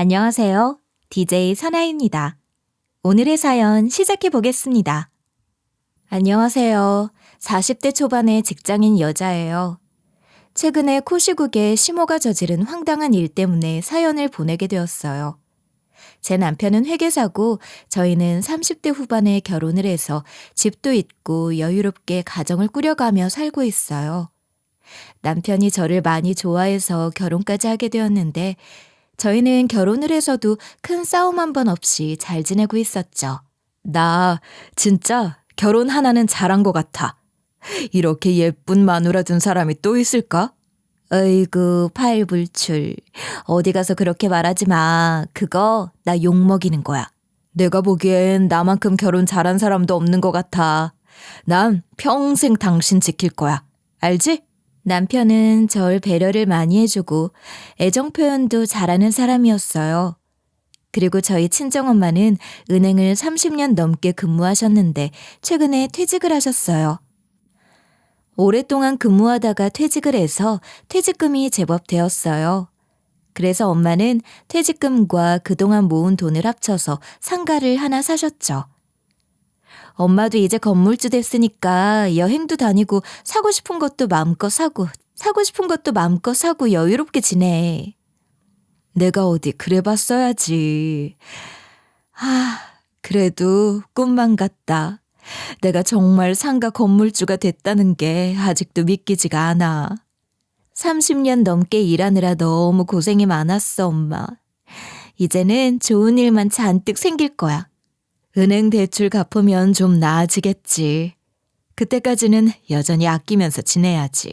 안녕하세요. DJ 선아입니다. 오늘의 사연 시작해 보겠습니다. 안녕하세요. 40대 초반의 직장인 여자예요. 최근에 코시국에 시모가 저지른 황당한 일 때문에 사연을 보내게 되었어요. 제 남편은 회계사고 저희는 30대 후반에 결혼을 해서 집도 있고 여유롭게 가정을 꾸려가며 살고 있어요. 남편이 저를 많이 좋아해서 결혼까지 하게 되었는데 저희는 결혼을 해서도 큰 싸움 한 번 없이 잘 지내고 있었죠. 나 진짜 결혼 하나는 잘한 것 같아. 이렇게 예쁜 마누라 둔 사람이 또 있을까? 어이구 팔불출. 어디 가서 그렇게 말하지 마. 그거 나 욕먹이는 거야. 내가 보기엔 나만큼 결혼 잘한 사람도 없는 것 같아. 난 평생 당신 지킬 거야. 알지? 남편은 절 배려를 많이 해주고 애정 표현도 잘하는 사람이었어요. 그리고 저희 친정엄마는 은행을 30년 넘게 근무하셨는데 최근에 퇴직을 하셨어요. 오랫동안 근무하다가 퇴직을 해서 퇴직금이 제법 되었어요. 그래서 엄마는 퇴직금과 그동안 모은 돈을 합쳐서 상가를 하나 사셨죠. 엄마도 이제 건물주 됐으니까 여행도 다니고 사고 싶은 것도 마음껏 사고 여유롭게 지내. 내가 어디 그래봤어야지. 그래도 꿈만 같다. 내가 정말 상가 건물주가 됐다는 게 아직도 믿기지가 않아. 30년 넘게 일하느라 너무 고생이 많았어, 엄마. 이제는 좋은 일만 잔뜩 생길 거야. 은행 대출 갚으면 좀 나아지겠지. 그때까지는 여전히 아끼면서 지내야지.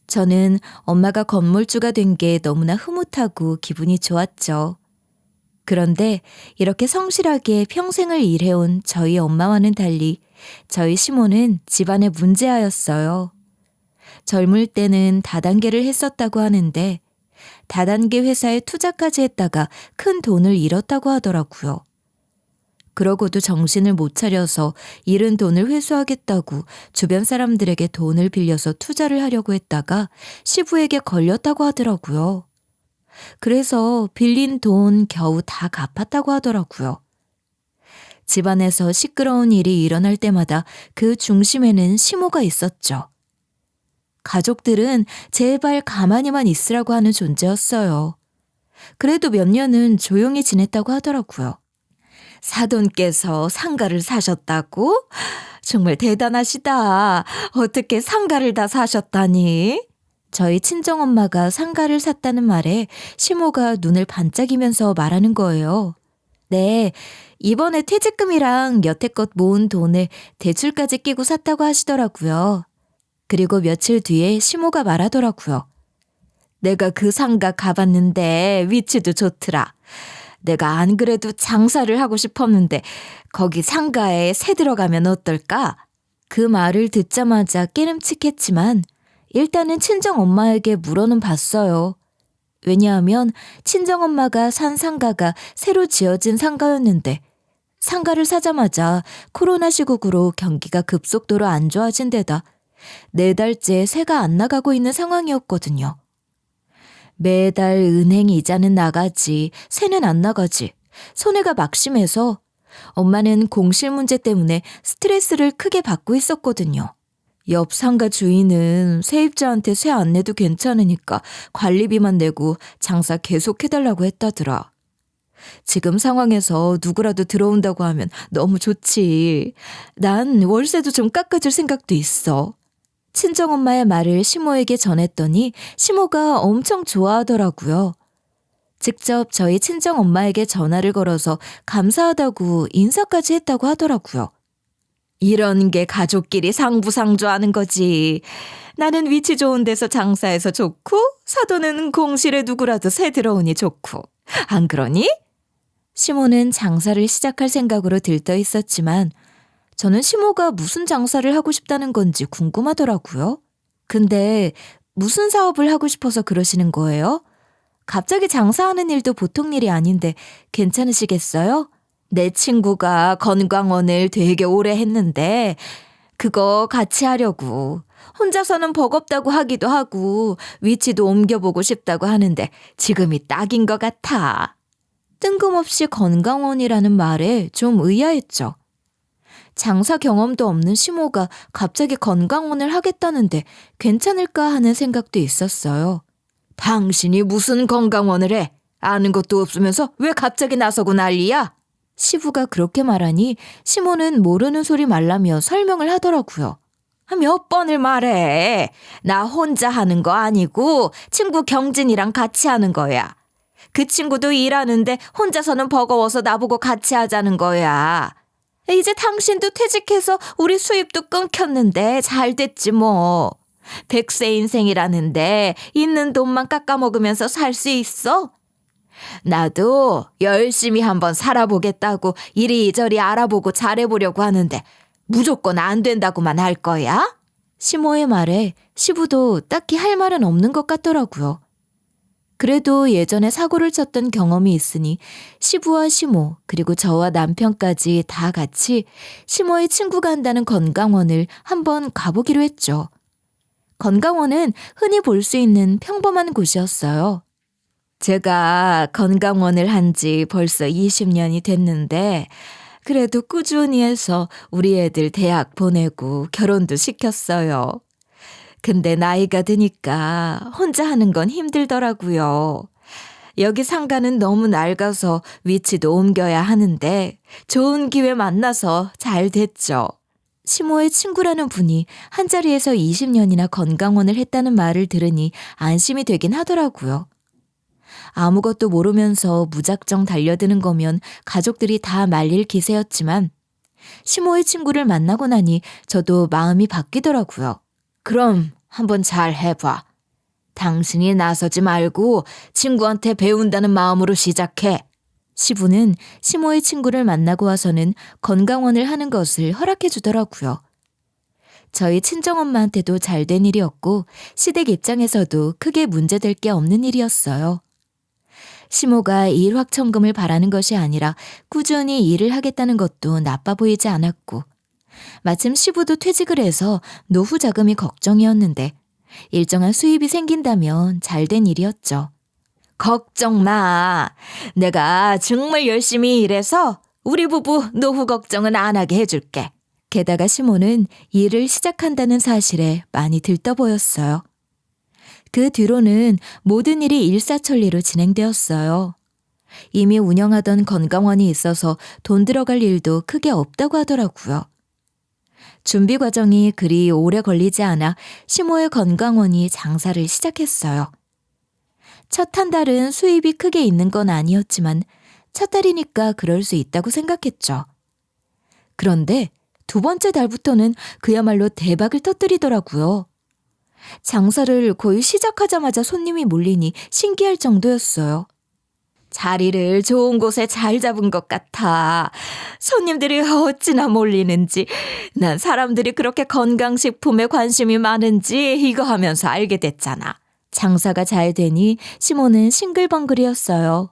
저는 엄마가 건물주가 된 게 너무나 흐뭇하고 기분이 좋았죠. 그런데 이렇게 성실하게 평생을 일해온 저희 엄마와는 달리 저희 시모는 집안의 문제아였어요. 젊을 때는 다단계를 했었다고 하는데 다단계 회사에 투자까지 했다가 큰 돈을 잃었다고 하더라고요. 그러고도 정신을 못 차려서 잃은 돈을 회수하겠다고 주변 사람들에게 돈을 빌려서 투자를 하려고 했다가 시부에게 걸렸다고 하더라고요. 그래서 빌린 돈 겨우 다 갚았다고 하더라고요. 집안에서 시끄러운 일이 일어날 때마다 그 중심에는 시모가 있었죠. 가족들은 제발 가만히만 있으라고 하는 존재였어요. 그래도 몇 년은 조용히 지냈다고 하더라고요. 사돈께서 상가를 사셨다고? 정말 대단하시다. 어떻게 상가를 다 사셨다니? 저희 친정엄마가 상가를 샀다는 말에 시모가 눈을 반짝이면서 말하는 거예요. 네, 이번에 퇴직금이랑 여태껏 모은 돈을 대출까지 끼고 샀다고 하시더라고요. 그리고 며칠 뒤에 시모가 말하더라고요. 내가 그 상가 가봤는데 위치도 좋더라. 내가 안 그래도 장사를 하고 싶었는데 거기 상가에 새 들어가면 어떨까? 그 말을 듣자마자 깨름칙했지만 일단은 친정엄마에게 물어는 봤어요. 왜냐하면 친정엄마가 산 상가가 새로 지어진 상가였는데 상가를 사자마자 코로나 시국으로 경기가 급속도로 안 좋아진 데다 4달째 새가 안 나가고 있는 상황이었거든요. 매달 은행 이자는 나가지 새는 안 나가지 손해가 막심해서 엄마는 공실 문제 때문에 스트레스를 크게 받고 있었거든요. 옆 상가 주인은 세입자한테 새 안 내도 괜찮으니까 관리비만 내고 장사 계속 해달라고 했다더라. 지금 상황에서 누구라도 들어온다고 하면 너무 좋지. 난 월세도 좀 깎아줄 생각도 있어. 친정엄마의 말을 시모에게 전했더니 시모가 엄청 좋아하더라고요. 직접 저희 친정엄마에게 전화를 걸어서 감사하다고 인사까지 했다고 하더라고요. 이런 게 가족끼리 상부상조하는 거지. 나는 위치 좋은 데서 장사해서 좋고 사돈은 공실에 누구라도 새 들어오니 좋고. 안 그러니? 시모는 장사를 시작할 생각으로 들떠 있었지만 저는 시모가 무슨 장사를 하고 싶다는 건지 궁금하더라고요. 근데 무슨 사업을 하고 싶어서 그러시는 거예요? 갑자기 장사하는 일도 보통 일이 아닌데 괜찮으시겠어요? 내 친구가 건강원을 되게 오래 했는데 그거 같이 하려고. 혼자서는 버겁다고 하기도 하고 위치도 옮겨보고 싶다고 하는데 지금이 딱인 것 같아. 뜬금없이 건강원이라는 말에 좀 의아했죠. 장사 경험도 없는 시모가 갑자기 건강원을 하겠다는데 괜찮을까 하는 생각도 있었어요. 당신이 무슨 건강원을 해? 아는 것도 없으면서 왜 갑자기 나서고 난리야? 시부가 그렇게 말하니 시모는 모르는 소리 말라며 설명을 하더라고요. 몇 번을 말해. 나 혼자 하는 거 아니고 친구 경진이랑 같이 하는 거야. 그 친구도 일하는데 혼자서는 버거워서 나보고 같이 하자는 거야. 이제 당신도 퇴직해서 우리 수입도 끊겼는데 잘 됐지 뭐. 100세 인생이라는데 있는 돈만 깎아먹으면서 살 수 있어? 나도 열심히 한번 살아보겠다고 이리저리 알아보고 잘해보려고 하는데 무조건 안 된다고만 할 거야? 시모의 말에 시부도 딱히 할 말은 없는 것 같더라고요. 그래도 예전에 사고를 쳤던 경험이 있으니 시부와 시모 그리고 저와 남편까지 다 같이 시모의 친구가 한다는 건강원을 한번 가보기로 했죠. 건강원은 흔히 볼 수 있는 평범한 곳이었어요. 제가 건강원을 한 지 벌써 20년이 됐는데 그래도 꾸준히 해서 우리 애들 대학 보내고 결혼도 시켰어요. 근데 나이가 드니까 혼자 하는 건 힘들더라고요. 여기 상가는 너무 낡아서 위치도 옮겨야 하는데 좋은 기회 만나서 잘 됐죠. 시모의 친구라는 분이 한자리에서 20년이나 건강원을 했다는 말을 들으니 안심이 되긴 하더라고요. 아무것도 모르면서 무작정 달려드는 거면 가족들이 다 말릴 기세였지만 시모의 친구를 만나고 나니 저도 마음이 바뀌더라고요. 그럼 한번 잘 해봐. 당신이 나서지 말고 친구한테 배운다는 마음으로 시작해. 시부는 시모의 친구를 만나고 와서는 건강원을 하는 것을 허락해 주더라고요. 저희 친정엄마한테도 잘 된 일이었고 시댁 입장에서도 크게 문제될 게 없는 일이었어요. 시모가 일확천금을 바라는 것이 아니라 꾸준히 일을 하겠다는 것도 나빠 보이지 않았고 마침 시부도 퇴직을 해서 노후 자금이 걱정이었는데 일정한 수입이 생긴다면 잘된 일이었죠. 걱정 마. 내가 정말 열심히 일해서 우리 부부 노후 걱정은 안 하게 해줄게. 게다가 시모는 일을 시작한다는 사실에 많이 들떠 보였어요. 그 뒤로는 모든 일이 일사천리로 진행되었어요. 이미 운영하던 건강원이 있어서 돈 들어갈 일도 크게 없다고 하더라고요. 준비 과정이 그리 오래 걸리지 않아 시모의 건강원이 장사를 시작했어요. 첫 한 달은 수입이 크게 있는 건 아니었지만 첫 달이니까 그럴 수 있다고 생각했죠. 그런데 두 번째 달부터는 그야말로 대박을 터뜨리더라고요. 장사를 거의 시작하자마자 손님이 몰리니 신기할 정도였어요. 자리를 좋은 곳에 잘 잡은 것 같아. 손님들이 어찌나 몰리는지, 난 사람들이 그렇게 건강식품에 관심이 많은지 이거 하면서 알게 됐잖아. 장사가 잘 되니 시모는 싱글벙글이었어요.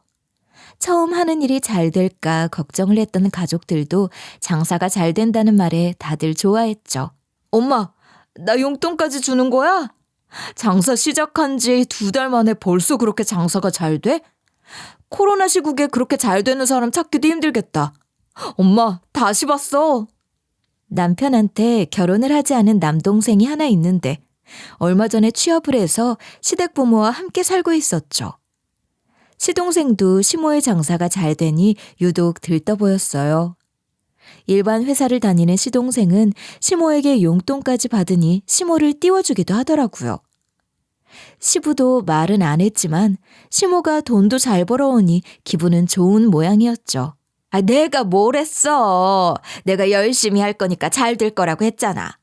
처음 하는 일이 잘 될까 걱정을 했던 가족들도 장사가 잘 된다는 말에 다들 좋아했죠. 엄마, 나 용돈까지 주는 거야? 장사 시작한 지 2달 만에 벌써 그렇게 장사가 잘 돼? 코로나 시국에 그렇게 잘 되는 사람 찾기도 힘들겠다. 엄마, 다시 봤어. 남편한테 결혼을 하지 않은 남동생이 하나 있는데 얼마 전에 취업을 해서 시댁 부모와 함께 살고 있었죠. 시동생도 시모의 장사가 잘 되니 유독 들떠 보였어요. 일반 회사를 다니는 시동생은 시모에게 용돈까지 받으니 시모를 띄워주기도 하더라고요. 시부도 말은 안 했지만 시모가 돈도 잘 벌어오니 기분은 좋은 모양이었죠. 내가 뭘 했어. 내가 열심히 할 거니까 잘 될 거라고 했잖아.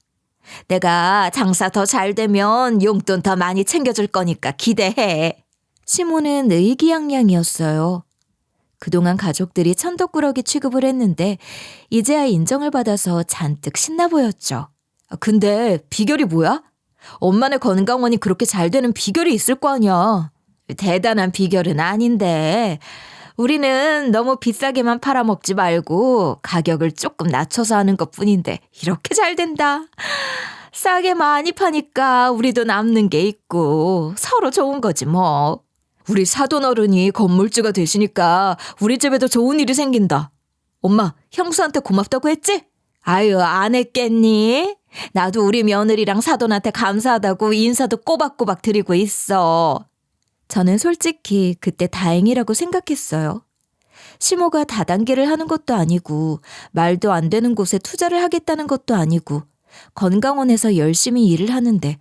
내가 장사 더 잘 되면 용돈 더 많이 챙겨줄 거니까 기대해. 시모는 의기양양이었어요. 그동안 가족들이 천덕꾸러기 취급을 했는데 이제야 인정을 받아서 잔뜩 신나 보였죠. 근데 비결이 뭐야? 엄마네 건강원이 그렇게 잘 되는 비결이 있을 거 아니야. 대단한 비결은 아닌데 우리는 너무 비싸게만 팔아먹지 말고 가격을 조금 낮춰서 하는 것뿐인데 이렇게 잘 된다. 싸게 많이 파니까 우리도 남는 게 있고 서로 좋은 거지 뭐. 우리 사돈 어른이 건물주가 되시니까 우리 집에도 좋은 일이 생긴다. 엄마, 형수한테 고맙다고 했지? 아유, 안 했겠니? 나도 우리 며느리랑 사돈한테 감사하다고 인사도 꼬박꼬박 드리고 있어. 저는 솔직히 그때 다행이라고 생각했어요. 시모가 다단계를 하는 것도 아니고 말도 안 되는 곳에 투자를 하겠다는 것도 아니고 건강원에서 열심히 일을 하는데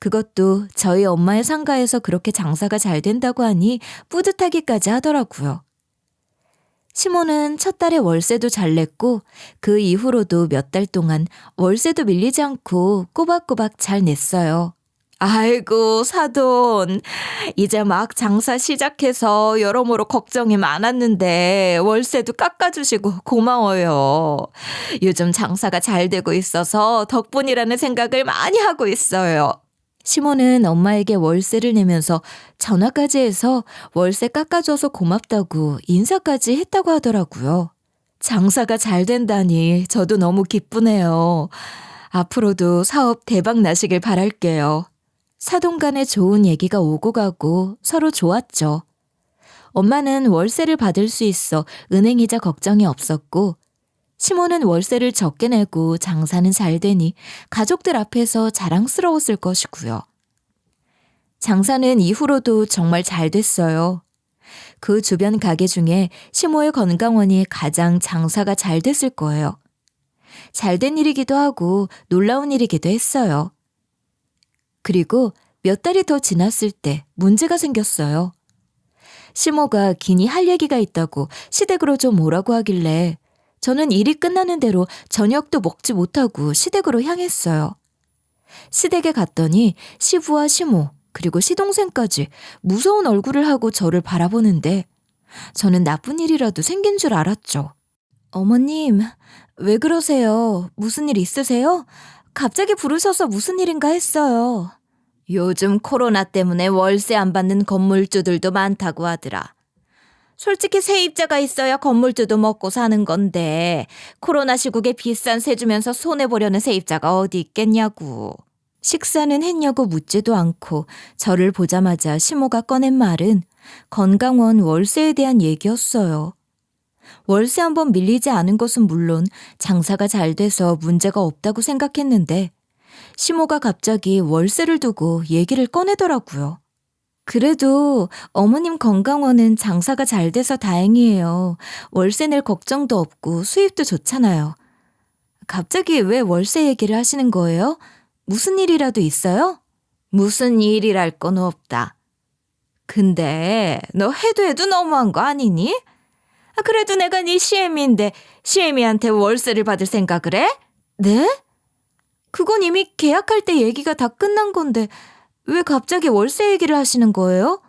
그것도 저희 엄마의 상가에서 그렇게 장사가 잘 된다고 하니 뿌듯하기까지 하더라고요. 시모는 첫 달에 월세도 잘 냈고 그 이후로도 몇 달 동안 월세도 밀리지 않고 꼬박꼬박 잘 냈어요. 아이고 사돈, 이제 막 장사 시작해서 여러모로 걱정이 많았는데 월세도 깎아주시고 고마워요. 요즘 장사가 잘 되고 있어서 덕분이라는 생각을 많이 하고 있어요. 시모는 엄마에게 월세를 내면서 전화까지 해서 월세 깎아줘서 고맙다고 인사까지 했다고 하더라고요. 장사가 잘 된다니 저도 너무 기쁘네요. 앞으로도 사업 대박 나시길 바랄게요. 사돈 간에 좋은 얘기가 오고 가고 서로 좋았죠. 엄마는 월세를 받을 수 있어 은행이자 걱정이 없었고 시모는 월세를 적게 내고 장사는 잘 되니 가족들 앞에서 자랑스러웠을 것이고요. 장사는 이후로도 정말 잘 됐어요. 그 주변 가게 중에 시모의 건강원이 가장 장사가 잘 됐을 거예요. 잘된 일이기도 하고 놀라운 일이기도 했어요. 그리고 몇 달이 더 지났을 때 문제가 생겼어요. 시모가 기니 할 얘기가 있다고 시댁으로 좀 오라고 하길래 저는 일이 끝나는 대로 저녁도 먹지 못하고 시댁으로 향했어요. 시댁에 갔더니 시부와 시모 그리고 시동생까지 무서운 얼굴을 하고 저를 바라보는데 저는 나쁜 일이라도 생긴 줄 알았죠. 어머님, 왜 그러세요? 무슨 일 있으세요? 갑자기 부르셔서 무슨 일인가 했어요. 요즘 코로나 때문에 월세 안 받는 건물주들도 많다고 하더라. 솔직히 세입자가 있어야 건물주도 먹고 사는 건데 코로나 시국에 비싼 세 주면서 손해보려는 세입자가 어디 있겠냐고. 식사는 했냐고 묻지도 않고 저를 보자마자 시모가 꺼낸 말은 건강원 월세에 대한 얘기였어요. 월세 한번 밀리지 않은 것은 물론 장사가 잘 돼서 문제가 없다고 생각했는데 시모가 갑자기 월세를 두고 얘기를 꺼내더라고요. 그래도 어머님 건강원은 장사가 잘 돼서 다행이에요. 월세 낼 걱정도 없고 수입도 좋잖아요. 갑자기 왜 월세 얘기를 하시는 거예요? 무슨 일이라도 있어요? 무슨 일이랄 건 없다. 근데 너 해도 너무한 거 아니니? 그래도 내가 네 시애미인데 시애미한테 월세를 받을 생각을 해? 네? 그건 이미 계약할 때 얘기가 다 끝난 건데 왜 갑자기 월세 얘기를 하시는 거예요?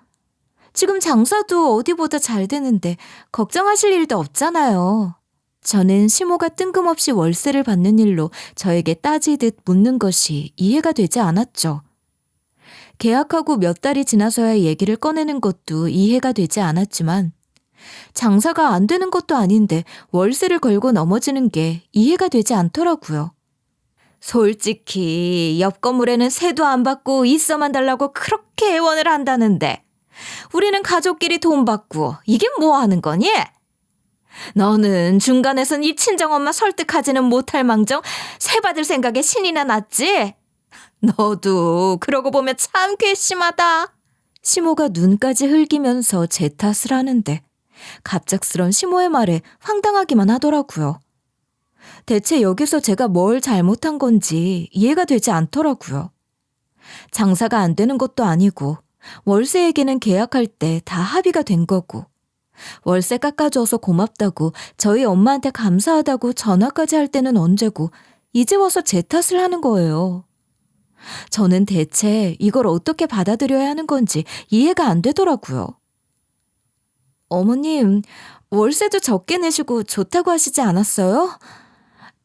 지금 장사도 어디보다 잘 되는데 걱정하실 일도 없잖아요. 저는 시모가 뜬금없이 월세를 받는 일로 저에게 따지듯 묻는 것이 이해가 되지 않았죠. 계약하고 몇 달이 지나서야 얘기를 꺼내는 것도 이해가 되지 않았지만 장사가 안 되는 것도 아닌데 월세를 걸고 넘어지는 게 이해가 되지 않더라고요. 솔직히 옆 건물에는 세도 안 받고 있어만 달라고 그렇게 애원을 한다는데 우리는 가족끼리 돈 받고 이게 뭐 하는 거니? 너는 중간에서 네 친정엄마 설득하지는 못할 망정 세 받을 생각에 신이나 났지? 너도 그러고 보면 참 괘씸하다. 시모가 눈까지 흘기면서 제 탓을 하는데 갑작스런 시모의 말에 황당하기만 하더라고요. 대체 여기서 제가 뭘 잘못한 건지 이해가 되지 않더라고요. 장사가 안 되는 것도 아니고 월세 얘기는 계약할 때 다 합의가 된 거고 월세 깎아줘서 고맙다고 저희 엄마한테 감사하다고 전화까지 할 때는 언제고 이제 와서 제 탓을 하는 거예요. 저는 대체 이걸 어떻게 받아들여야 하는 건지 이해가 안 되더라고요. 어머님, 월세도 적게 내시고 좋다고 하시지 않았어요?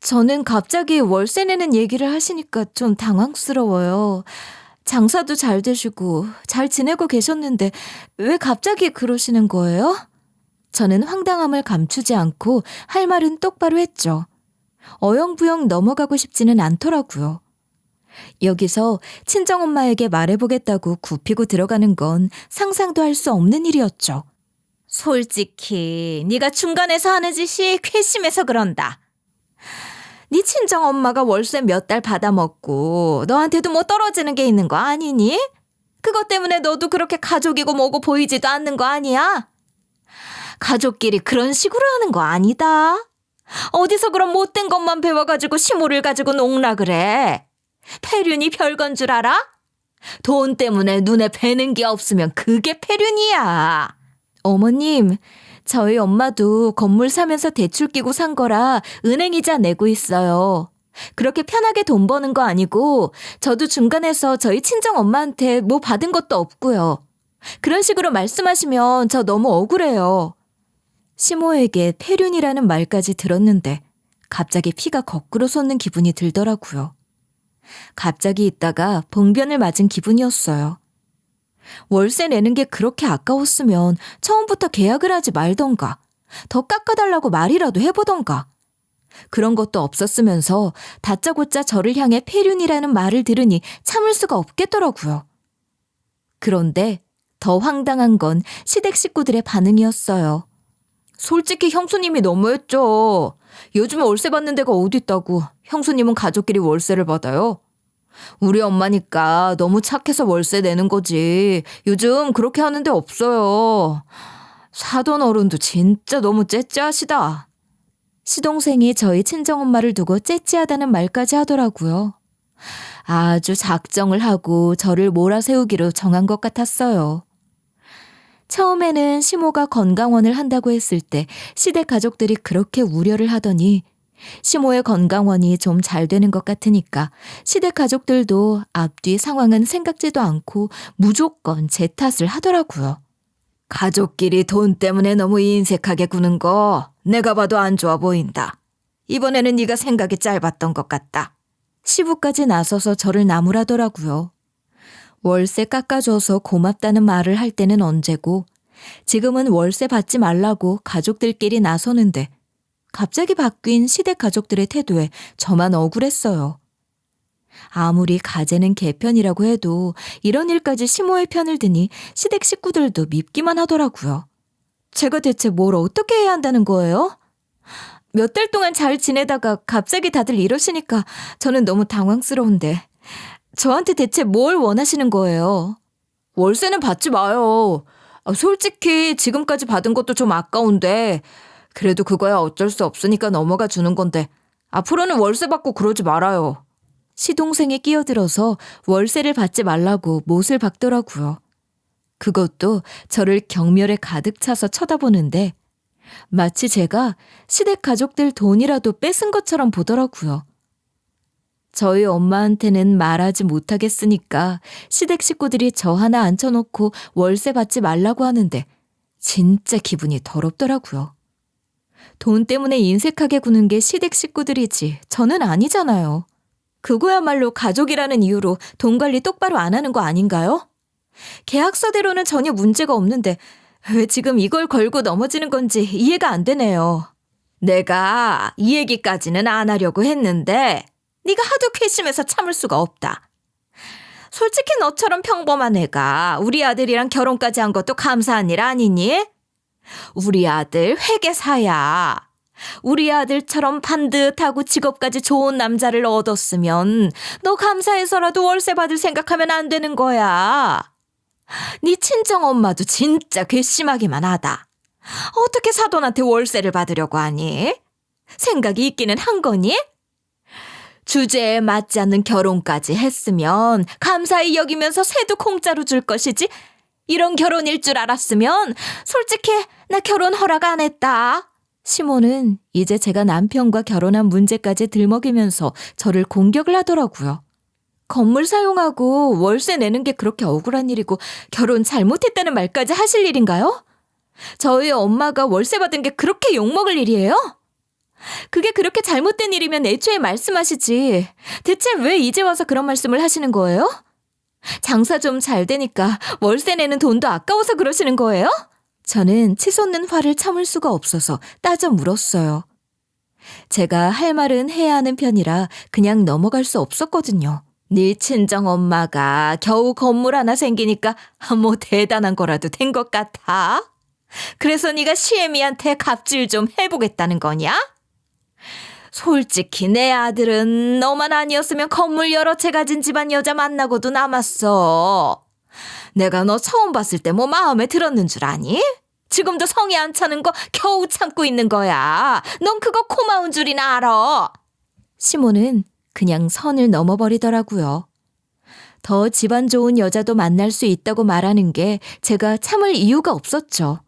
저는 갑자기 월세 내는 얘기를 하시니까 좀 당황스러워요. 장사도 잘 되시고 잘 지내고 계셨는데 왜 갑자기 그러시는 거예요? 저는 황당함을 감추지 않고 할 말은 똑바로 했죠. 어영부영 넘어가고 싶지는 않더라고요. 여기서 친정엄마에게 말해보겠다고 굽히고 들어가는 건 상상도 할 수 없는 일이었죠. 솔직히 네가 중간에서 하는 짓이 괘씸해서 그런다. 네 친정엄마가 월세 몇 달 받아먹고 너한테도 뭐 떨어지는 게 있는 거 아니니? 그것 때문에 너도 그렇게 가족이고 뭐고 보이지도 않는 거 아니야? 가족끼리 그런 식으로 하는 거 아니다. 어디서 그런 못된 것만 배워가지고 시모를 가지고 농락을 해. 폐륜이 별건 줄 알아? 돈 때문에 눈에 뵈는 게 없으면 그게 폐륜이야. 어머님, 저희 엄마도 건물 사면서 대출 끼고 산 거라 은행이자 내고 있어요. 그렇게 편하게 돈 버는 거 아니고 저도 중간에서 저희 친정엄마한테 뭐 받은 것도 없고요. 그런 식으로 말씀하시면 저 너무 억울해요. 시모에게 폐륜이라는 말까지 들었는데 갑자기 피가 거꾸로 솟는 기분이 들더라고요. 갑자기 있다가 봉변을 맞은 기분이었어요. 월세 내는 게 그렇게 아까웠으면 처음부터 계약을 하지 말던가, 더 깎아달라고 말이라도 해보던가. 그런 것도 없었으면서 다짜고짜 저를 향해 폐륜이라는 말을 들으니 참을 수가 없겠더라고요. 그런데 더 황당한 건 시댁 식구들의 반응이었어요. 솔직히 형수님이 너무했죠. 요즘에 월세 받는 데가 어디 있다고 형수님은 가족끼리 월세를 받아요. 우리 엄마니까 너무 착해서 월세 내는 거지. 요즘 그렇게 하는 데 없어요. 사돈 어른도 진짜 너무 째째하시다. 시동생이 저희 친정엄마를 두고 째째하다는 말까지 하더라고요. 아주 작정을 하고 저를 몰아세우기로 정한 것 같았어요. 처음에는 시모가 건강원을 한다고 했을 때 시댁 가족들이 그렇게 우려를 하더니 시모의 건강원이 좀 잘 되는 것 같으니까 시댁 가족들도 앞뒤 상황은 생각지도 않고 무조건 제 탓을 하더라고요. 가족끼리 돈 때문에 너무 인색하게 구는 거 내가 봐도 안 좋아 보인다. 이번에는 네가 생각이 짧았던 것 같다. 시부까지 나서서 저를 나무라더라고요. 월세 깎아줘서 고맙다는 말을 할 때는 언제고 지금은 월세 받지 말라고 가족들끼리 나서는데 갑자기 바뀐 시댁 가족들의 태도에 저만 억울했어요. 아무리 가재는 개편이라고 해도 이런 일까지 시모의 편을 드니 시댁 식구들도 밉기만 하더라고요. 제가 대체 뭘 어떻게 해야 한다는 거예요? 몇 달 동안 잘 지내다가 갑자기 다들 이러시니까 저는 너무 당황스러운데 저한테 대체 뭘 원하시는 거예요? 월세는 받지 마요. 솔직히 지금까지 받은 것도 좀 아까운데 그래도 그거야 어쩔 수 없으니까 넘어가 주는 건데 앞으로는 월세 받고 그러지 말아요. 시동생이 끼어들어서 월세를 받지 말라고 못을 박더라고요. 그것도 저를 경멸에 가득 차서 쳐다보는데 마치 제가 시댁 가족들 돈이라도 뺏은 것처럼 보더라고요. 저희 엄마한테는 말하지 못하겠으니까 시댁 식구들이 저 하나 앉혀놓고 월세 받지 말라고 하는데 진짜 기분이 더럽더라고요. 돈 때문에 인색하게 구는 게 시댁 식구들이지 저는 아니잖아요. 그거야말로 가족이라는 이유로 돈 관리 똑바로 안 하는 거 아닌가요? 계약서대로는 전혀 문제가 없는데 왜 지금 이걸 걸고 넘어지는 건지 이해가 안 되네요. 내가 이 얘기까지는 안 하려고 했는데 네가 하도 괘씸해서 참을 수가 없다. 솔직히 너처럼 평범한 애가 우리 아들이랑 결혼까지 한 것도 감사한 일 아니니? 우리 아들 회계사야. 우리 아들처럼 반듯하고 직업까지 좋은 남자를 얻었으면 너 감사해서라도 월세 받을 생각하면 안 되는 거야. 네 친정엄마도 진짜 괘씸하기만 하다. 어떻게 사돈한테 월세를 받으려고 하니? 생각이 있기는 한 거니? 주제에 맞지 않는 결혼까지 했으면 감사히 여기면서 새도 공짜로 줄 것이지 이런 결혼일 줄 알았으면 솔직히 나 결혼 허락 안 했다. 시모는 이제 제가 남편과 결혼한 문제까지 들먹이면서 저를 공격을 하더라고요. 건물 사용하고 월세 내는 게 그렇게 억울한 일이고 결혼 잘못했다는 말까지 하실 일인가요? 저희 엄마가 월세 받은 게 그렇게 욕먹을 일이에요? 그게 그렇게 잘못된 일이면 애초에 말씀하시지. 대체 왜 이제 와서 그런 말씀을 하시는 거예요? 장사 좀 잘 되니까 월세 내는 돈도 아까워서 그러시는 거예요? 저는 치솟는 화를 참을 수가 없어서 따져 물었어요. 제가 할 말은 해야 하는 편이라 그냥 넘어갈 수 없었거든요. 네 친정엄마가 겨우 건물 하나 생기니까 뭐 대단한 거라도 된 것 같아? 그래서 네가 시애미한테 갑질 좀 해보겠다는 거냐? 솔직히 내 아들은 너만 아니었으면 건물 여러 채 가진 집안 여자 만나고도 남았어. 내가 너 처음 봤을 때 뭐 마음에 들었는 줄 아니? 지금도 성이 안 차는 거 겨우 참고 있는 거야. 넌 그거 고마운 줄이나 알아. 시모는 그냥 선을 넘어버리더라고요. 더 집안 좋은 여자도 만날 수 있다고 말하는 게 제가 참을 이유가 없었죠.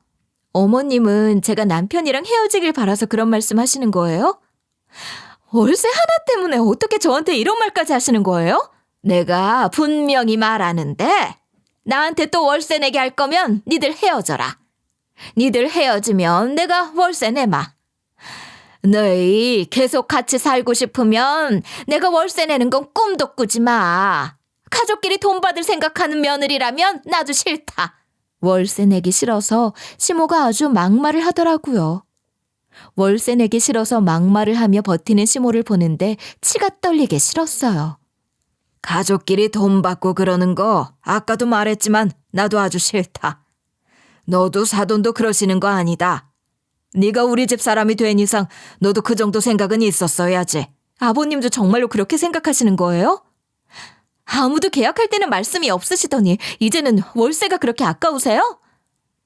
어머님은 제가 남편이랑 헤어지길 바라서 그런 말씀 하시는 거예요? 월세 하나 때문에 어떻게 저한테 이런 말까지 하시는 거예요? 내가 분명히 말하는데 나한테 또 월세 내게 할 거면 니들 헤어져라. 니들 헤어지면 내가 월세 내마. 너희 계속 같이 살고 싶으면 내가 월세 내는 건 꿈도 꾸지 마. 가족끼리 돈 받을 생각하는 며느리라면 나도 싫다. 월세 내기 싫어서 시모가 아주 막말을 하더라고요. 월세 내기 싫어서 막말을 하며 버티는 시모를 보는데 치가 떨리게 싫었어요. 가족끼리 돈 받고 그러는 거 아까도 말했지만 나도 아주 싫다. 너도 사돈도 그러시는 거 아니다. 네가 우리 집 사람이 된 이상 너도 그 정도 생각은 있었어야지. 아버님도 정말로 그렇게 생각하시는 거예요? 아무도 계약할 때는 말씀이 없으시더니 이제는 월세가 그렇게 아까우세요?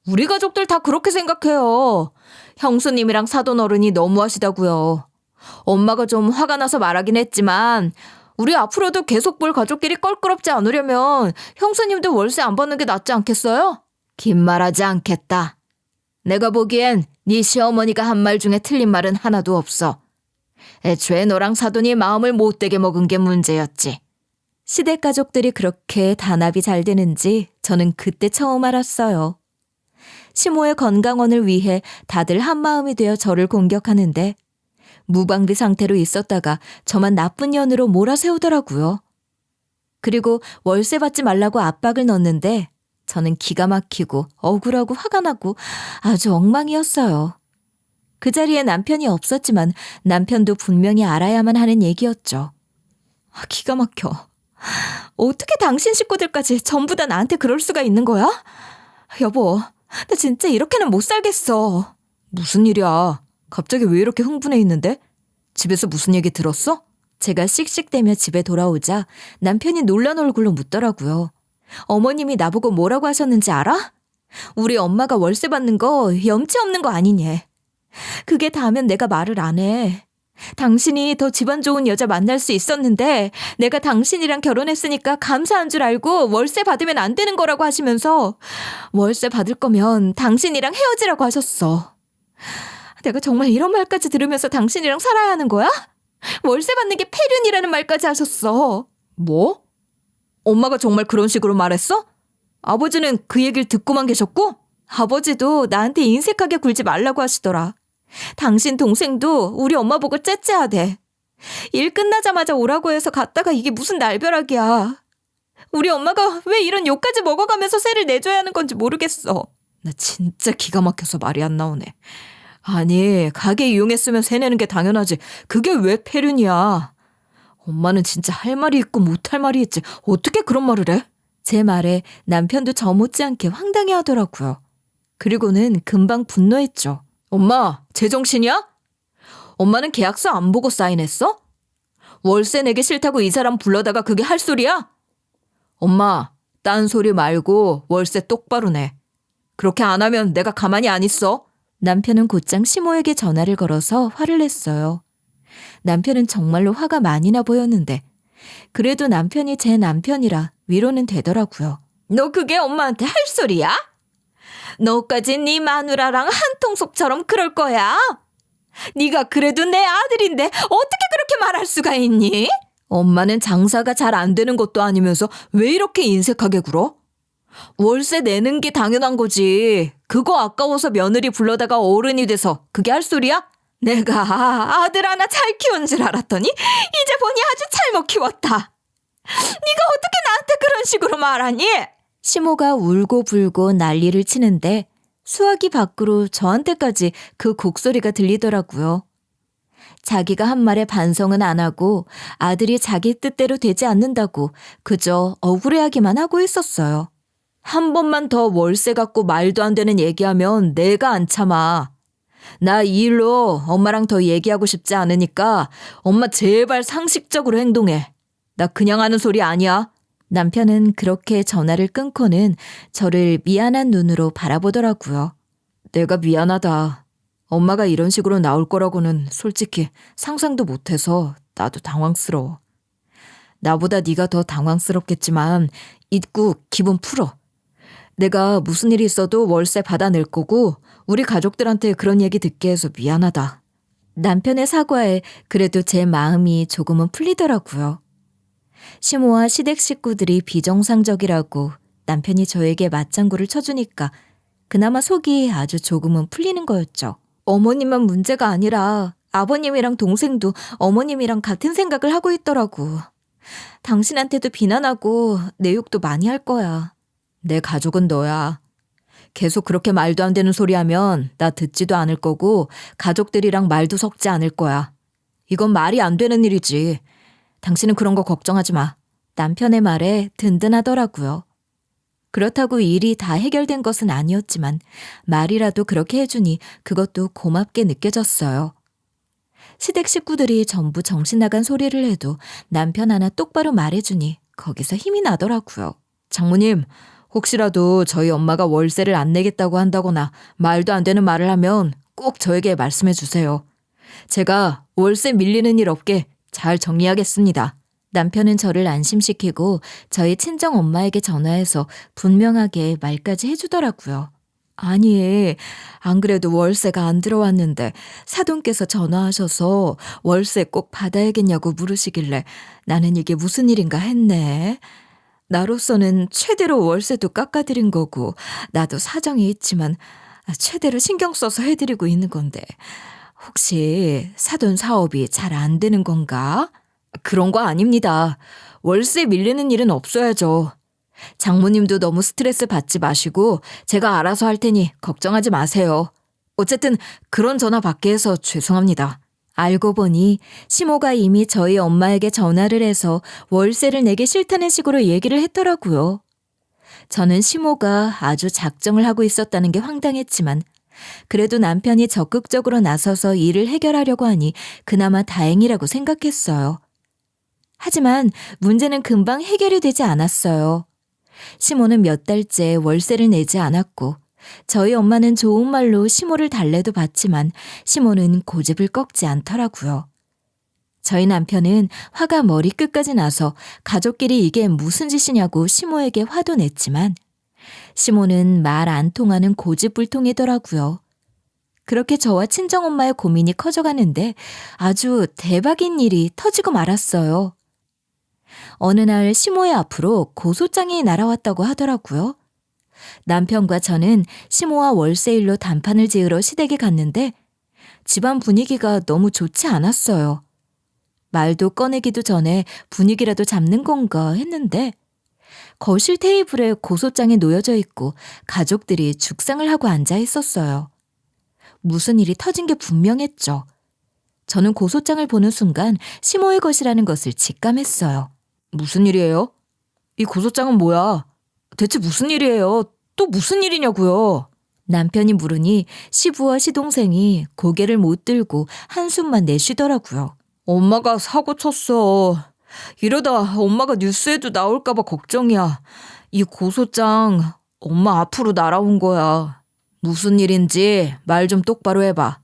우리 가족들 다 그렇게 생각해요. 형수님이랑 사돈 어른이 너무하시다고요. 엄마가 좀 화가 나서 말하긴 했지만 우리 앞으로도 계속 볼 가족끼리 껄끄럽지 않으려면 형수님도 월세 안 받는 게 낫지 않겠어요? 긴 말하지 않겠다. 내가 보기엔 네 시어머니가 한 말 중에 틀린 말은 하나도 없어. 애초에 너랑 사돈이 마음을 못되게 먹은 게 문제였지. 시댁 가족들이 그렇게 단합이 잘 되는지 저는 그때 처음 알았어요. 시모의 건강원을 위해 다들 한마음이 되어 저를 공격하는데 무방비 상태로 있었다가 저만 나쁜 년으로 몰아세우더라고요. 그리고 월세 받지 말라고 압박을 넣었는데 저는 기가 막히고 억울하고 화가 나고 아주 엉망이었어요. 그 자리에 남편이 없었지만 남편도 분명히 알아야만 하는 얘기였죠. 기가 막혀. 어떻게 당신 식구들까지 전부 다 나한테 그럴 수가 있는 거야? 여보, 나 진짜 이렇게는 못 살겠어. 무슨 일이야? 갑자기 왜 이렇게 흥분해 있는데? 집에서 무슨 얘기 들었어? 제가 씩씩대며 집에 돌아오자 남편이 놀란 얼굴로 묻더라고요. 어머님이 나보고 뭐라고 하셨는지 알아? 우리 엄마가 월세 받는 거 염치 없는 거 아니니? 그게 다면 내가 말을 안 해. 당신이 더 집안 좋은 여자 만날 수 있었는데 내가 당신이랑 결혼했으니까 감사한 줄 알고 월세 받으면 안 되는 거라고 하시면서 월세 받을 거면 당신이랑 헤어지라고 하셨어. 내가 정말 이런 말까지 들으면서 당신이랑 살아야 하는 거야? 월세 받는 게 폐륜이라는 말까지 하셨어. 뭐? 엄마가 정말 그런 식으로 말했어? 아버지는 그 얘기를 듣고만 계셨고? 아버지도 나한테 인색하게 굴지 말라고 하시더라. 당신 동생도 우리 엄마 보고 째째하대. 일 끝나자마자 오라고 해서 갔다가 이게 무슨 날벼락이야. 우리 엄마가 왜 이런 욕까지 먹어가면서 세를 내줘야 하는 건지 모르겠어. 나 진짜 기가 막혀서 말이 안 나오네. 아니, 가게 이용했으면 세 내는 게 당연하지. 그게 왜 폐륜이야. 엄마는 진짜 할 말이 있고 못할 말이 있지. 어떻게 그런 말을 해? 제 말에 남편도 저 못지않게 황당해하더라고요. 그리고는 금방 분노했죠. 엄마, 제정신이야? 엄마는 계약서 안 보고 사인했어? 월세 내기 싫다고 이 사람 불러다가 그게 할 소리야? 엄마, 딴 소리 말고 월세 똑바로 내. 그렇게 안 하면 내가 가만히 안 있어. 남편은 곧장 시모에게 전화를 걸어서 화를 냈어요. 남편은 정말로 화가 많이 나 보였는데 그래도 남편이 제 남편이라 위로는 되더라고요. 너 그게 엄마한테 할 소리야? 너까지 네 마누라랑 한통속처럼 그럴 거야? 네가 그래도 내 아들인데 어떻게 그렇게 말할 수가 있니? 엄마는 장사가 잘 안 되는 것도 아니면서 왜 이렇게 인색하게 굴어? 월세 내는 게 당연한 거지. 그거 아까워서 며느리 불러다가 어른이 돼서 그게 할 소리야? 내가 아들 하나 잘 키운 줄 알았더니 이제 보니 아주 잘못 키웠다. 네가 어떻게 나한테 그런 식으로 말하니? 시모가 울고불고 난리를 치는데 수화기 밖으로 저한테까지 그 곡소리가 들리더라고요. 자기가 한 말에 반성은 안 하고 아들이 자기 뜻대로 되지 않는다고 그저 억울해하기만 하고 있었어요. 한 번만 더 월세 갖고 말도 안 되는 얘기하면 내가 안 참아. 나 이 일로 엄마랑 더 얘기하고 싶지 않으니까 엄마 제발 상식적으로 행동해. 나 그냥 하는 소리 아니야. 남편은 그렇게 전화를 끊고는 저를 미안한 눈으로 바라보더라고요. 내가 미안하다. 엄마가 이런 식으로 나올 거라고는 솔직히 상상도 못해서 나도 당황스러워. 나보다 네가 더 당황스럽겠지만 잊고 기분 풀어. 내가 무슨 일이 있어도 월세 받아낼 거고 우리 가족들한테 그런 얘기 듣게 해서 미안하다. 남편의 사과에 그래도 제 마음이 조금은 풀리더라고요. 시모와 시댁 식구들이 비정상적이라고 남편이 저에게 맞장구를 쳐주니까 그나마 속이 아주 조금은 풀리는 거였죠. 어머님만 문제가 아니라 아버님이랑 동생도 어머님이랑 같은 생각을 하고 있더라고. 당신한테도 비난하고 내 욕도 많이 할 거야. 내 가족은 너야. 계속 그렇게 말도 안 되는 소리 하면 나 듣지도 않을 거고 가족들이랑 말도 섞지 않을 거야. 이건 말이 안 되는 일이지. 당신은 그런 거 걱정하지 마. 남편의 말에 든든하더라고요. 그렇다고 일이 다 해결된 것은 아니었지만 말이라도 그렇게 해주니 그것도 고맙게 느껴졌어요. 시댁 식구들이 전부 정신 나간 소리를 해도 남편 하나 똑바로 말해주니 거기서 힘이 나더라고요. 장모님, 혹시라도 저희 엄마가 월세를 안 내겠다고 한다거나 말도 안 되는 말을 하면 꼭 저에게 말씀해 주세요. 제가 월세 밀리는 일 없게 잘 정리하겠습니다. 남편은 저를 안심시키고 저희 친정 엄마에게 전화해서 분명하게 말까지 해주더라고요. 아니, 안 그래도 월세가 안 들어왔는데 사돈께서 전화하셔서 월세 꼭 받아야겠냐고 물으시길래 나는 이게 무슨 일인가 했네. 나로서는 최대로 월세도 깎아드린 거고 나도 사정이 있지만 최대로 신경 써서 해드리고 있는 건데 혹시 사돈 사업이 잘 안 되는 건가? 그런 거 아닙니다. 월세 밀리는 일은 없어야죠. 장모님도 너무 스트레스 받지 마시고 제가 알아서 할 테니 걱정하지 마세요. 어쨌든 그런 전화 받게 해서 죄송합니다. 알고 보니 시모가 이미 저희 엄마에게 전화를 해서 월세를 내기 싫다는 식으로 얘기를 했더라고요. 저는 시모가 아주 작정을 하고 있었다는 게 황당했지만 그래도 남편이 적극적으로 나서서 일을 해결하려고 하니 그나마 다행이라고 생각했어요. 하지만 문제는 금방 해결이 되지 않았어요. 시모는 몇 달째 월세를 내지 않았고 저희 엄마는 좋은 말로 시모를 달래도 봤지만 시모는 고집을 꺾지 않더라고요. 저희 남편은 화가 머리끝까지 나서 가족끼리 이게 무슨 짓이냐고 시모에게 화도 냈지만 시모는 말 안 통하는 고집불통이더라고요. 그렇게 저와 친정엄마의 고민이 커져가는데 아주 대박인 일이 터지고 말았어요. 어느 날 시모의 앞으로 고소장이 날아왔다고 하더라고요. 남편과 저는 시모와 월세일로 단판을 지으러 시댁에 갔는데 집안 분위기가 너무 좋지 않았어요. 말도 꺼내기도 전에 분위기라도 잡는 건가 했는데 거실 테이블에 고소장이 놓여져 있고 가족들이 죽상을 하고 앉아 있었어요. 무슨 일이 터진 게 분명했죠. 저는 고소장을 보는 순간 시모의 것이라는 것을 직감했어요. 무슨 일이에요? 이 고소장은 뭐야? 대체 무슨 일이에요? 또 무슨 일이냐고요? 남편이 물으니 시부와 시동생이 고개를 못 들고 한숨만 내쉬더라고요. 엄마가 사고 쳤어. 이러다 엄마가 뉴스에도 나올까봐 걱정이야. 이 고소장 엄마 앞으로 날아온 거야. 무슨 일인지 말 좀 똑바로 해봐.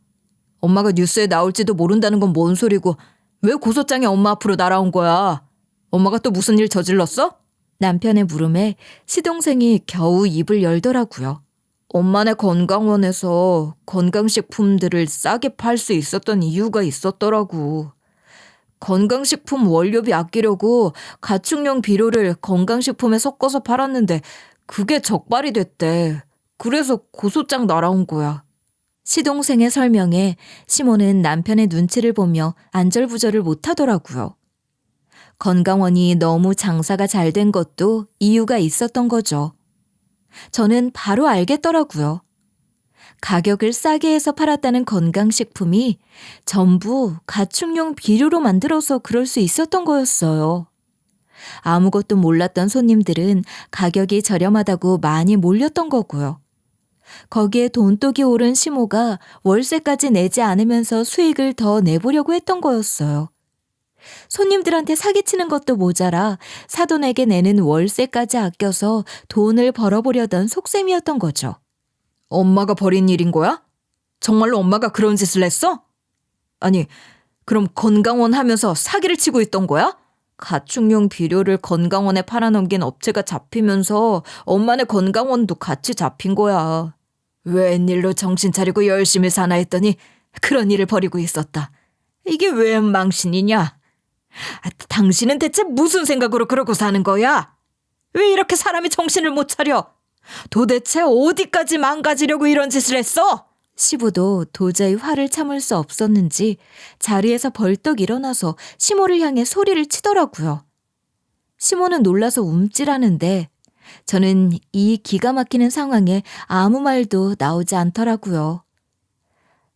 엄마가 뉴스에 나올지도 모른다는 건 뭔 소리고 왜 고소장이 엄마 앞으로 날아온 거야? 엄마가 또 무슨 일 저질렀어? 남편의 물음에 시동생이 겨우 입을 열더라고요. 엄마네 건강원에서 건강식품들을 싸게 팔 수 있었던 이유가 있었더라고. 건강식품 원료비 아끼려고 가축용 비료를 건강식품에 섞어서 팔았는데 그게 적발이 됐대. 그래서 고소장 날아온 거야. 시동생의 설명에 시모는 남편의 눈치를 보며 안절부절을 못하더라고요. 건강원이 너무 장사가 잘 된 것도 이유가 있었던 거죠. 저는 바로 알겠더라고요. 가격을 싸게 해서 팔았다는 건강식품이 전부 가축용 비료로 만들어서 그럴 수 있었던 거였어요. 아무것도 몰랐던 손님들은 가격이 저렴하다고 많이 몰렸던 거고요. 거기에 돈독이 오른 시모가 월세까지 내지 않으면서 수익을 더 내보려고 했던 거였어요. 손님들한테 사기치는 것도 모자라 사돈에게 내는 월세까지 아껴서 돈을 벌어보려던 속셈이었던 거죠. 엄마가 벌인 일인 거야? 정말로 엄마가 그런 짓을 했어? 아니, 그럼 건강원 하면서 사기를 치고 있던 거야? 가축용 비료를 건강원에 팔아넘긴 업체가 잡히면서 엄마네 건강원도 같이 잡힌 거야. 웬일로 정신 차리고 열심히 사나 했더니 그런 일을 벌이고 있었다. 이게 웬 망신이냐? 당신은 대체 무슨 생각으로 그러고 사는 거야? 왜 이렇게 사람이 정신을 못 차려? 도대체 어디까지 망가지려고 이런 짓을 했어? 시부도 도저히 화를 참을 수 없었는지 자리에서 벌떡 일어나서 시모를 향해 소리를 치더라고요. 시모는 놀라서 움찔하는데 저는 이 기가 막히는 상황에 아무 말도 나오지 않더라고요.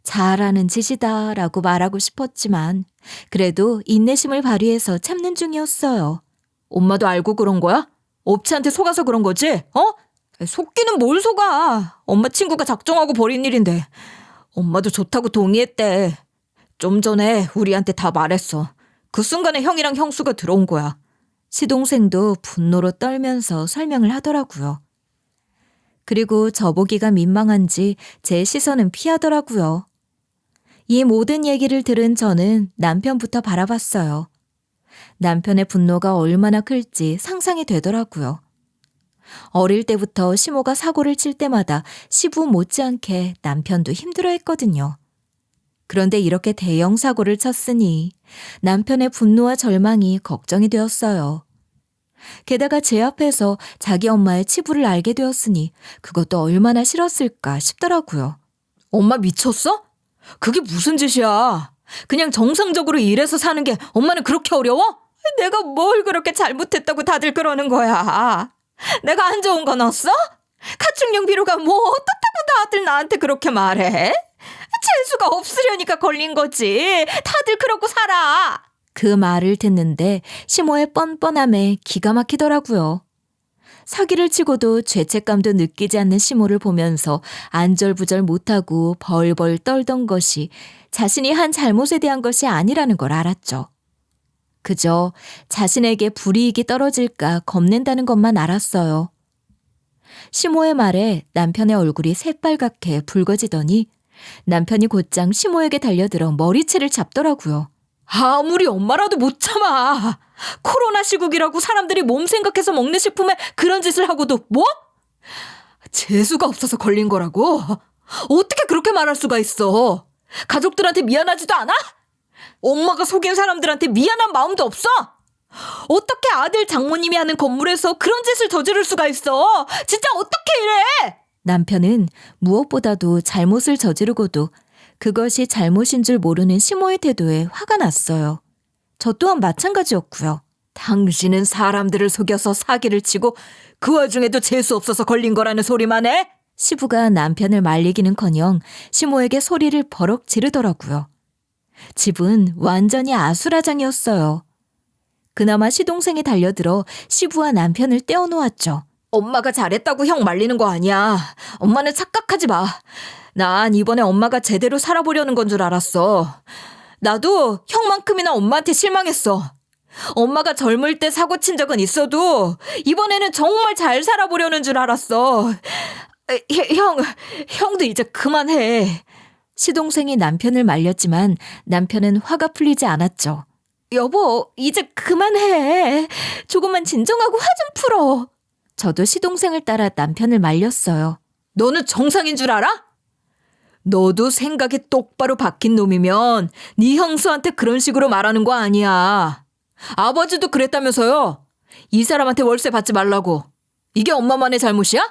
잘하는 짓이다라고 말하고 싶었지만 그래도 인내심을 발휘해서 참는 중이었어요. 엄마도 알고 그런 거야? 업체한테 속아서 그런 거지? 속기는 뭘 속아. 엄마 친구가 작정하고 벌인 일인데 엄마도 좋다고 동의했대. 좀 전에 우리한테 다 말했어. 그 순간에 형이랑 형수가 들어온 거야. 시동생도 분노로 떨면서 설명을 하더라고요. 그리고 저보기가 민망한지 제 시선은 피하더라고요. 이 모든 얘기를 들은 저는 남편부터 바라봤어요. 남편의 분노가 얼마나 클지 상상이 되더라고요. 어릴 때부터 시모가 사고를 칠 때마다 시부 못지않게 남편도 힘들어했거든요. 그런데 이렇게 대형 사고를 쳤으니 남편의 분노와 절망이 걱정이 되었어요. 게다가 제 앞에서 자기 엄마의 치부를 알게 되었으니 그것도 얼마나 싫었을까 싶더라고요. 엄마 미쳤어? 그게 무슨 짓이야? 그냥 정상적으로 일해서 사는 게 엄마는 그렇게 어려워? 내가 뭘 그렇게 잘못했다고 다들 그러는 거야? 내가 안 좋은 건 없어? 가축용 비료가 뭐 어떻다고 다들 나한테 그렇게 말해? 재수가 없으려니까 걸린 거지. 다들 그러고 살아. 그 말을 듣는데 시모의 뻔뻔함에 기가 막히더라고요. 사기를 치고도 죄책감도 느끼지 않는 시모를 보면서 안절부절 못하고 벌벌 떨던 것이 자신이 한 잘못에 대한 것이 아니라는 걸 알았죠. 그저 자신에게 불이익이 떨어질까 겁낸다는 것만 알았어요. 시모의 말에 남편의 얼굴이 새빨갛게 붉어지더니 남편이 곧장 시모에게 달려들어 머리채를 잡더라고요. 아무리 엄마라도 못 참아. 코로나 시국이라고 사람들이 몸 생각해서 먹는 식품에 그런 짓을 하고도 뭐? 재수가 없어서 걸린 거라고? 어떻게 그렇게 말할 수가 있어? 가족들한테 미안하지도 않아? 엄마가 속인 사람들한테 미안한 마음도 없어? 어떻게 아들 장모님이 하는 건물에서 그런 짓을 저지를 수가 있어? 진짜 어떻게 이래? 남편은 무엇보다도 잘못을 저지르고도 그것이 잘못인 줄 모르는 시모의 태도에 화가 났어요. 저 또한 마찬가지였고요. 당신은 사람들을 속여서 사기를 치고 그 와중에도 재수 없어서 걸린 거라는 소리만 해? 시부가 남편을 말리기는커녕 시모에게 소리를 버럭 지르더라고요. 집은 완전히 아수라장이었어요. 그나마 시동생이 달려들어 시부와 남편을 떼어놓았죠. 엄마가 잘했다고 형 말리는 거 아니야. 엄마는 착각하지 마. 난 이번에 엄마가 제대로 살아보려는 건 줄 알았어. 나도 형만큼이나 엄마한테 실망했어. 엄마가 젊을 때 사고 친 적은 있어도 이번에는 정말 잘 살아보려는 줄 알았어. 형도 이제 그만해. 시동생이 남편을 말렸지만 남편은 화가 풀리지 않았죠. 여보, 이제 그만해. 조금만 진정하고 화 좀 풀어. 저도 시동생을 따라 남편을 말렸어요. 너는 정상인 줄 알아? 너도 생각이 똑바로 박힌 놈이면 네 형수한테 그런 식으로 말하는 거 아니야. 아버지도 그랬다면서요. 이 사람한테 월세 받지 말라고. 이게 엄마만의 잘못이야?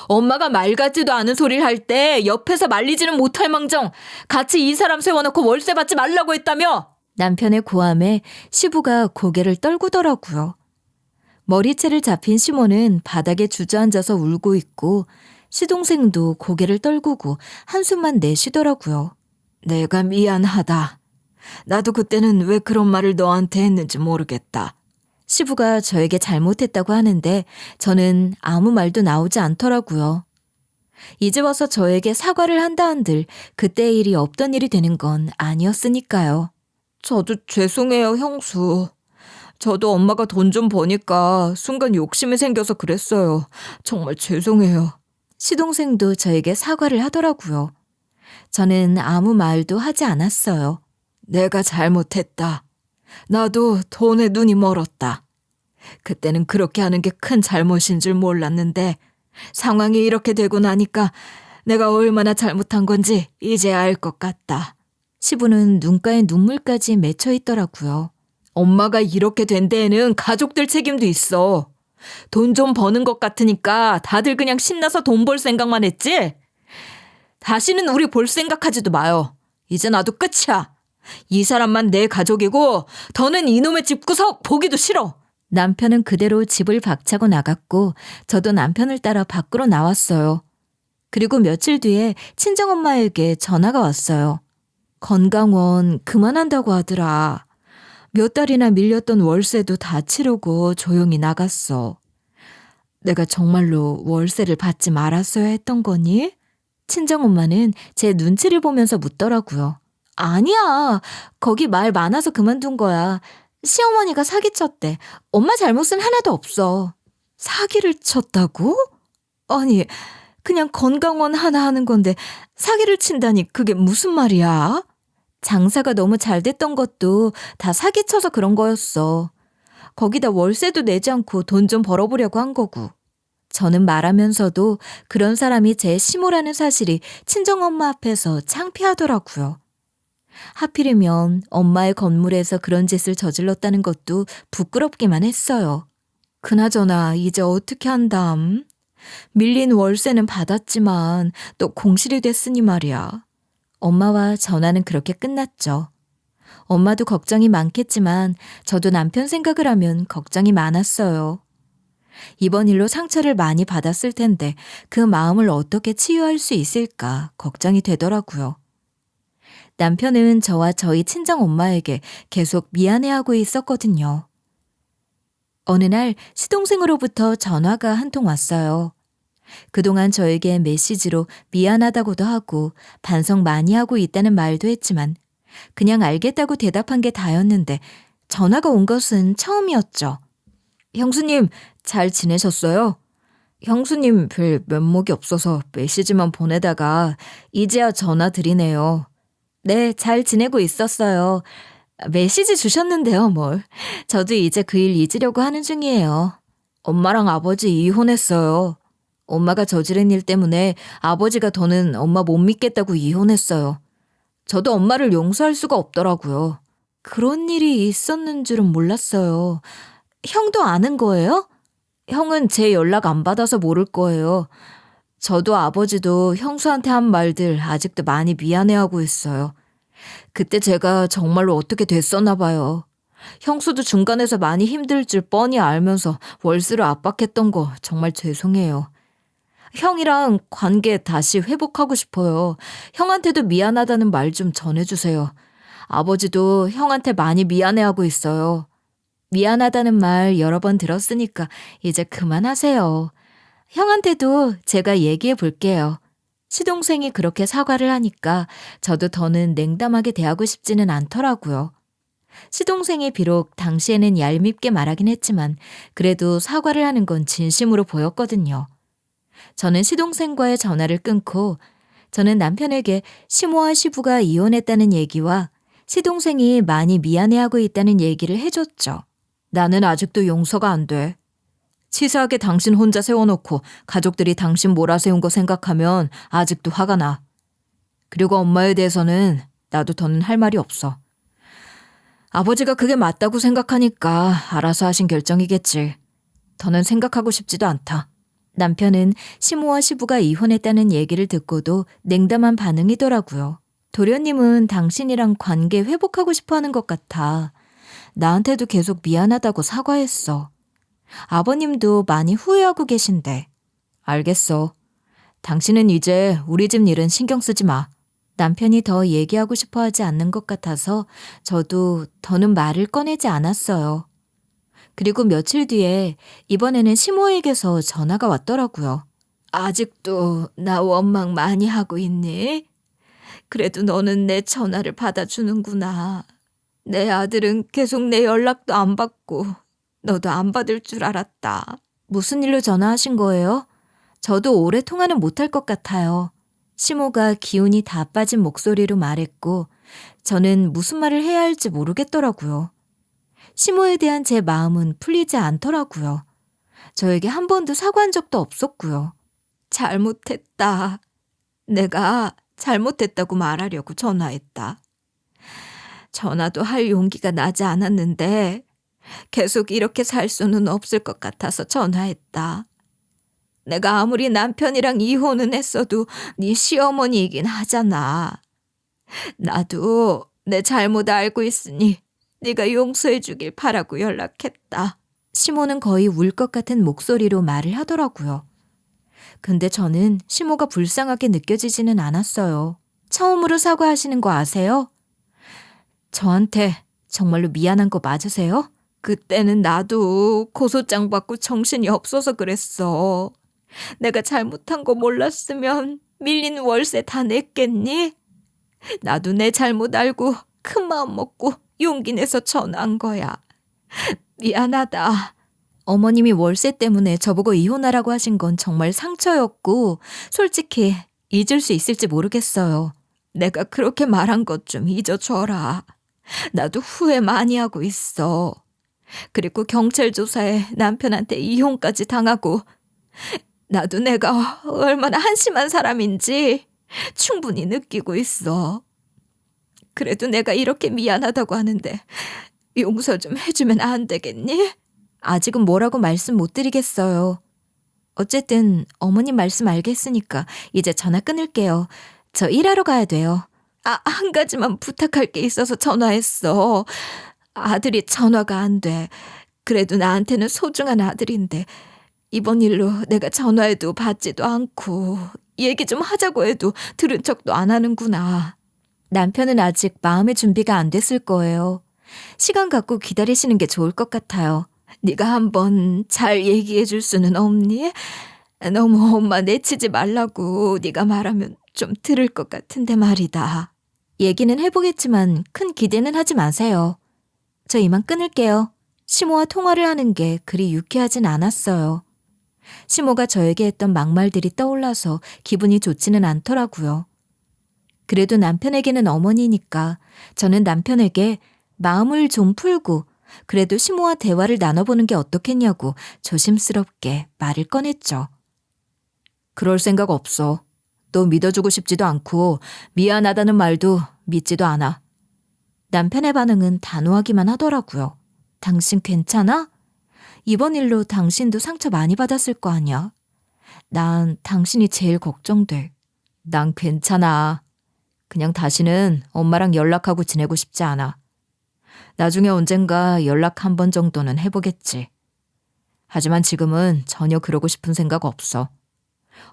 엄마가 말 같지도 않은 소리를 할 때 옆에서 말리지는 못할 망정 같이 이 사람 세워놓고 월세 받지 말라고 했다며. 남편의 고함에 시부가 고개를 떨구더라고요. 머리채를 잡힌 시모는 바닥에 주저앉아서 울고 있고 시동생도 고개를 떨구고 한숨만 내쉬더라고요. 내가 미안하다. 나도 그때는 왜 그런 말을 너한테 했는지 모르겠다. 시부가 저에게 잘못했다고 하는데 저는 아무 말도 나오지 않더라고요. 이제 와서 저에게 사과를 한다 한들 그때의 일이 없던 일이 되는 건 아니었으니까요. 저도 죄송해요, 형수. 저도 엄마가 돈 좀 버니까 순간 욕심이 생겨서 그랬어요. 정말 죄송해요. 시동생도 저에게 사과를 하더라고요. 저는 아무 말도 하지 않았어요. 내가 잘못했다. 나도 돈에 눈이 멀었다. 그때는 그렇게 하는 게 큰 잘못인 줄 몰랐는데 상황이 이렇게 되고 나니까 내가 얼마나 잘못한 건지 이제 알 것 같다. 시부는 눈가에 눈물까지 맺혀 있더라고요. 엄마가 이렇게 된 데에는 가족들 책임도 있어. 돈 좀 버는 것 같으니까 다들 그냥 신나서 돈 벌 생각만 했지? 다시는 우리 볼 생각하지도 마요. 이제 나도 끝이야. 이 사람만 내 가족이고 더는 이놈의 집구석 보기도 싫어. 남편은 그대로 집을 박차고 나갔고 저도 남편을 따라 밖으로 나왔어요. 그리고 며칠 뒤에 친정엄마에게 전화가 왔어요. 건강원 그만한다고 하더라. 몇 달이나 밀렸던 월세도 다 치르고 조용히 나갔어. 내가 정말로 월세를 받지 말았어야 했던 거니? 친정엄마는 제 눈치를 보면서 묻더라고요. 아니야. 거기 말 많아서 그만둔 거야. 시어머니가 사기쳤대. 엄마 잘못은 하나도 없어. 사기를 쳤다고? 아니, 그냥 건강원 하나 하는 건데 사기를 친다니 그게 무슨 말이야? 장사가 너무 잘 됐던 것도 다 사기쳐서 그런 거였어. 거기다 월세도 내지 않고 돈 좀 벌어보려고 한 거고. 저는 말하면서도 그런 사람이 제 시모라는 사실이 친정엄마 앞에서 창피하더라고요. 하필이면 엄마의 건물에서 그런 짓을 저질렀다는 것도 부끄럽기만 했어요. 그나저나 이제 어떻게 한담? 밀린 월세는 받았지만 또 공실이 됐으니 말이야. 엄마와 전화는 그렇게 끝났죠. 엄마도 걱정이 많겠지만 저도 남편 생각을 하면 걱정이 많았어요. 이번 일로 상처를 많이 받았을 텐데 그 마음을 어떻게 치유할 수 있을까 걱정이 되더라고요. 남편은 저와 저희 친정엄마에게 계속 미안해하고 있었거든요. 어느 날 시동생으로부터 전화가 한 통 왔어요. 그동안 저에게 메시지로 미안하다고도 하고 반성 많이 하고 있다는 말도 했지만 그냥 알겠다고 대답한 게 다였는데 전화가 온 것은 처음이었죠. 형수님, 잘 지내셨어요? 형수님 별 면목이 없어서 메시지만 보내다가 이제야 전화 드리네요. 네, 잘 지내고 있었어요. 메시지 주셨는데요, 뭘. 저도 이제 그 일 잊으려고 하는 중이에요. 엄마랑 아버지 이혼했어요. 엄마가 저지른 일 때문에 아버지가 더는 엄마 못 믿겠다고 이혼했어요. 저도 엄마를 용서할 수가 없더라고요. 그런 일이 있었는 줄은 몰랐어요. 형도 아는 거예요? 형은 제 연락 안 받아서 모를 거예요. 저도 아버지도 형수한테 한 말들 아직도 많이 미안해하고 있어요. 그때 제가 정말로 어떻게 됐었나 봐요. 형수도 중간에서 많이 힘들 줄 뻔히 알면서 월수를 압박했던 거 정말 죄송해요. 형이랑 관계 다시 회복하고 싶어요. 형한테도 미안하다는 말 좀 전해주세요. 아버지도 형한테 많이 미안해하고 있어요. 미안하다는 말 여러 번 들었으니까 이제 그만하세요. 형한테도 제가 얘기해 볼게요. 시동생이 그렇게 사과를 하니까 저도 더는 냉담하게 대하고 싶지는 않더라고요. 시동생이 비록 당시에는 얄밉게 말하긴 했지만 그래도 사과를 하는 건 진심으로 보였거든요. 저는 시동생과의 전화를 끊고 저는 남편에게 시모와 시부가 이혼했다는 얘기와 시동생이 많이 미안해하고 있다는 얘기를 해줬죠. 나는 아직도 용서가 안 돼. 치사하게 당신 혼자 세워놓고 가족들이 당신 몰아세운 거 생각하면 아직도 화가 나. 그리고 엄마에 대해서는 나도 더는 할 말이 없어. 아버지가 그게 맞다고 생각하니까 알아서 하신 결정이겠지. 더는 생각하고 싶지도 않다. 남편은 시모와 시부가 이혼했다는 얘기를 듣고도 냉담한 반응이더라고요. 도련님은 당신이랑 관계 회복하고 싶어 하는 것 같아. 나한테도 계속 미안하다고 사과했어. 아버님도 많이 후회하고 계신데. 알겠어. 당신은 이제 우리 집 일은 신경 쓰지 마. 남편이 더 얘기하고 싶어 하지 않는 것 같아서 저도 더는 말을 꺼내지 않았어요. 그리고 며칠 뒤에 이번에는 시모에게서 전화가 왔더라고요. 아직도 나 원망 많이 하고 있니? 그래도 너는 내 전화를 받아주는구나. 내 아들은 계속 내 연락도 안 받고 너도 안 받을 줄 알았다. 무슨 일로 전화하신 거예요? 저도 오래 통화는 못할 것 같아요. 시모가 기운이 다 빠진 목소리로 말했고 저는 무슨 말을 해야 할지 모르겠더라고요. 시모에 대한 제 마음은 풀리지 않더라고요. 저에게 한 번도 사과한 적도 없었고요. 잘못했다. 내가 잘못했다고 말하려고 전화했다. 전화도 할 용기가 나지 않았는데 계속 이렇게 살 수는 없을 것 같아서 전화했다. 내가 아무리 남편이랑 이혼은 했어도 네 시어머니이긴 하잖아. 나도 내 잘못 알고 있으니 네가 용서해 주길 바라고 연락했다. 시모는 거의 울 것 같은 목소리로 말을 하더라고요. 근데 저는 시모가 불쌍하게 느껴지지는 않았어요. 처음으로 사과하시는 거 아세요? 저한테 정말로 미안한 거 맞으세요? 그때는 나도 고소장 받고 정신이 없어서 그랬어. 내가 잘못한 거 몰랐으면 밀린 월세 다 냈겠니? 나도 내 잘못 알고 큰 마음 먹고 용기 내서 전화한 거야. 미안하다. 어머님이 월세 때문에 저보고 이혼하라고 하신 건 정말 상처였고 솔직히 잊을 수 있을지 모르겠어요. 내가 그렇게 말한 것 좀 잊어줘라. 나도 후회 많이 하고 있어. 그리고 경찰 조사에 남편한테 이혼까지 당하고 나도 내가 얼마나 한심한 사람인지 충분히 느끼고 있어. 그래도 내가 이렇게 미안하다고 하는데 용서 좀 해주면 안 되겠니? 아직은 뭐라고 말씀 못 드리겠어요. 어쨌든 어머님 말씀 알겠으니까 이제 전화 끊을게요. 저 일하러 가야 돼요. 한 가지만 부탁할 게 있어서 전화했어. 아들이 전화가 안 돼. 그래도 나한테는 소중한 아들인데 이번 일로 내가 전화해도 받지도 않고 얘기 좀 하자고 해도 들은 척도 안 하는구나. 남편은 아직 마음의 준비가 안 됐을 거예요. 시간 갖고 기다리시는 게 좋을 것 같아요. 네가 한번 잘 얘기해 줄 수는 없니? 너무 엄마 내치지 말라고 네가 말하면 좀 들을 것 같은데 말이다. 얘기는 해보겠지만 큰 기대는 하지 마세요. 저 이만 끊을게요. 시모와 통화를 하는 게 그리 유쾌하진 않았어요. 시모가 저에게 했던 막말들이 떠올라서 기분이 좋지는 않더라고요. 그래도 남편에게는 어머니니까 저는 남편에게 마음을 좀 풀고 그래도 시모와 대화를 나눠보는 게 어떻겠냐고 조심스럽게 말을 꺼냈죠. 그럴 생각 없어. 또 믿어주고 싶지도 않고 미안하다는 말도 믿지도 않아. 남편의 반응은 단호하기만 하더라고요. 당신 괜찮아? 이번 일로 당신도 상처 많이 받았을 거 아니야. 난 당신이 제일 걱정돼. 난 괜찮아. 그냥 다시는 엄마랑 연락하고 지내고 싶지 않아. 나중에 언젠가 연락 한 번 정도는 해보겠지. 하지만 지금은 전혀 그러고 싶은 생각 없어.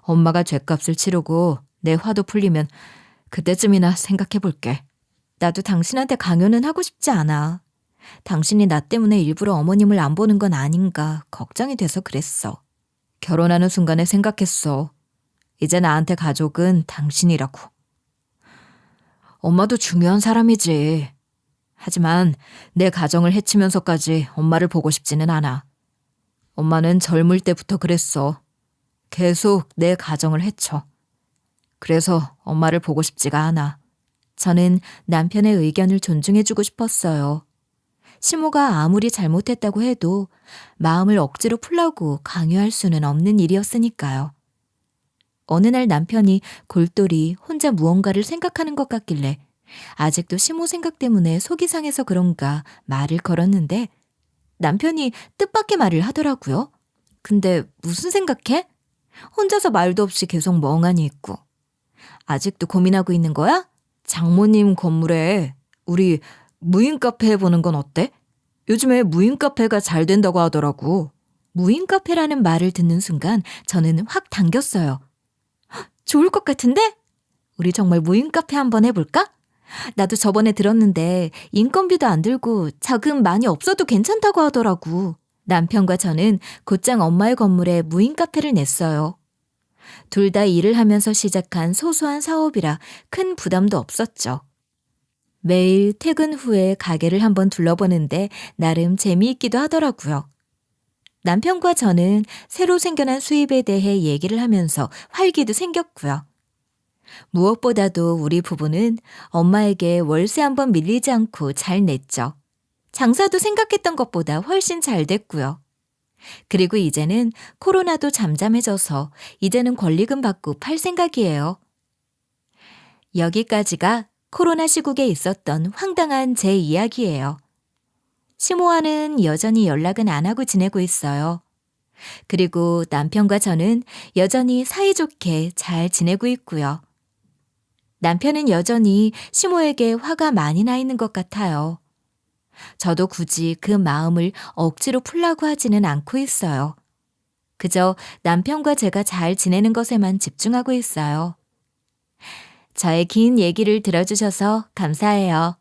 엄마가 죗값을 치르고 내 화도 풀리면 그때쯤이나 생각해볼게. 나도 당신한테 강요는 하고 싶지 않아. 당신이 나 때문에 일부러 어머님을 안 보는 건 아닌가 걱정이 돼서 그랬어. 결혼하는 순간에 생각했어. 이제 나한테 가족은 당신이라고. 엄마도 중요한 사람이지. 하지만 내 가정을 해치면서까지 엄마를 보고 싶지는 않아. 엄마는 젊을 때부터 그랬어. 계속 내 가정을 해쳐. 그래서 엄마를 보고 싶지가 않아. 저는 남편의 의견을 존중해주고 싶었어요. 시모가 아무리 잘못했다고 해도 마음을 억지로 풀라고 강요할 수는 없는 일이었으니까요. 어느 날 남편이 골똘히 혼자 무언가를 생각하는 것 같길래 아직도 시모 생각 때문에 속이 상해서 그런가 말을 걸었는데 남편이 뜻밖의 말을 하더라고요. 근데 무슨 생각해? 혼자서 말도 없이 계속 멍하니 있고. 아직도 고민하고 있는 거야? 장모님 건물에 우리 무인 카페 해보는 건 어때? 요즘에 무인 카페가 잘 된다고 하더라고. 무인 카페라는 말을 듣는 순간 저는 확 당겼어요. 좋을 것 같은데? 우리 정말 무인 카페 한번 해볼까? 나도 저번에 들었는데 인건비도 안 들고 자금 많이 없어도 괜찮다고 하더라고. 남편과 저는 곧장 엄마의 건물에 무인 카페를 냈어요. 둘 다 일을 하면서 시작한 소소한 사업이라 큰 부담도 없었죠. 매일 퇴근 후에 가게를 한번 둘러보는데 나름 재미있기도 하더라고요. 남편과 저는 새로 생겨난 수입에 대해 얘기를 하면서 활기도 생겼고요. 무엇보다도 우리 부부는 엄마에게 월세 한번 밀리지 않고 잘 냈죠. 장사도 생각했던 것보다 훨씬 잘 됐고요. 그리고 이제는 코로나도 잠잠해져서 이제는 권리금 받고 팔 생각이에요. 여기까지가 코로나 시국에 있었던 황당한 제 이야기예요. 시모와는 여전히 연락은 안 하고 지내고 있어요. 그리고 남편과 저는 여전히 사이좋게 잘 지내고 있고요. 남편은 여전히 시모에게 화가 많이 나 있는 것 같아요. 저도 굳이 그 마음을 억지로 풀라고 하지는 않고 있어요. 그저 남편과 제가 잘 지내는 것에만 집중하고 있어요. 저의 긴 얘기를 들어주셔서 감사해요.